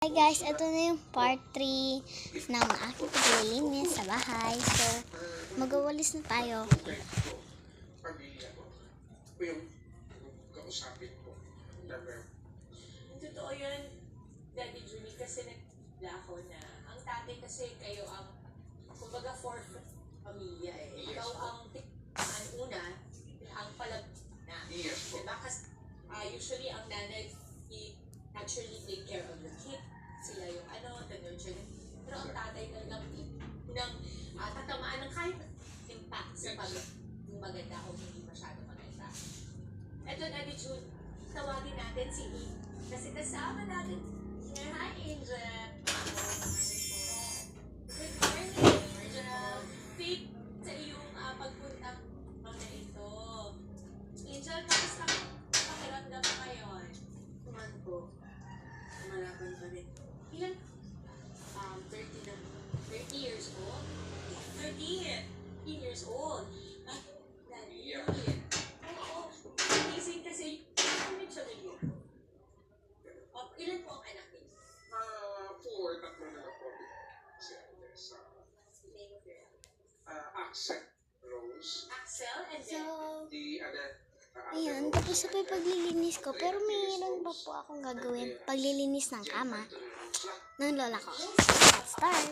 Hi guys, ito na yung part 3 ng aking paglilinis sa bahay. So, magawalis na tayo. Totoo yun, Daddy Julie, kasi nagla ako na ang tatay kasi kayo ang, kumbaga, fourth pamilya eh. Ikaw ang una, ang palag na. Diba? Kasi usually ang nanay naturally take care of the kid. Sila yung the nurture. Pero ang tatay talagang ng tatamaan ng kahit impact sa maganda o hindi masyado maganda. Eto, Daddy Julie, tawagin natin si E. Kasi kasama natin. Hi, Angel. Good morning, Angel. Faith sa iyong pagpunta na ito. Angel, kamusta pakiramdam mo ngayon? Tuman po. Malaban pa rin. Ilan? 30 na. 30 years old? 13 years old. Oo. Amazing kasi yung siya ngayon. Ilan po ang anak niyo? 4, tatlo na lang po. Si Andres. Axel Rose. Axel and So, then ayan, tapos na po yung paglilinis ko. Pero mayroon pa po akong gagawin. Paglilinis ng kama ng lola ko. Let's start!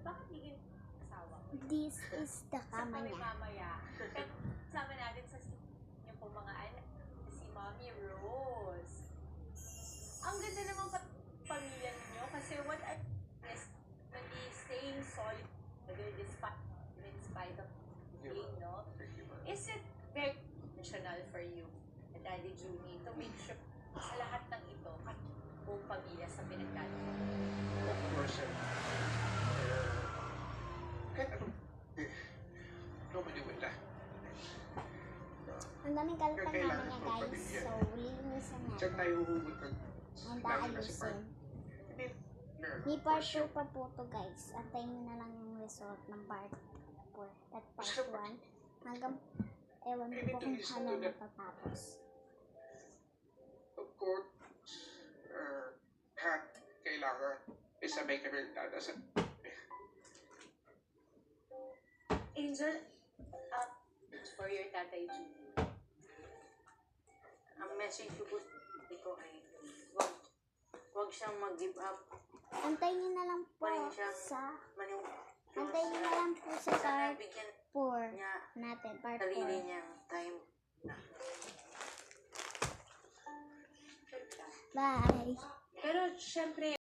bakit hindi asawa? This is the kama niya. Mamaya. Sama natin sa yung po mga anak. Si Mommy Rose. Ang ganda naman pamilya ninyo kasi what I is staying solid in spite of being, no? Is it very intentional for you, Daddy Julie, to make sure sa lahat ng ito, buong pamilya sa pinagdadaan? Of course, kahit ano, nobody will laugh. Ang daming kalatan namin niya guys. So, lilinisan Diyan natin. tayo huhugot ng Ang ayusin. May part 2 pa po to guys. Antayin nyo na lang yung result ng part 4 at part 1. Hanggang, ewan ko po kung paano matatapos. Of course, kailangan isabay kami ng dadasan. Angel, for your Tatay Julie. Ang message ko dito ay wag siyang mag-give up. Antayin nyo na lang po sa antayin nyo na lang po sa part 4 niya natin. Part sarili 4. niyang time. Bye! Pero syempre,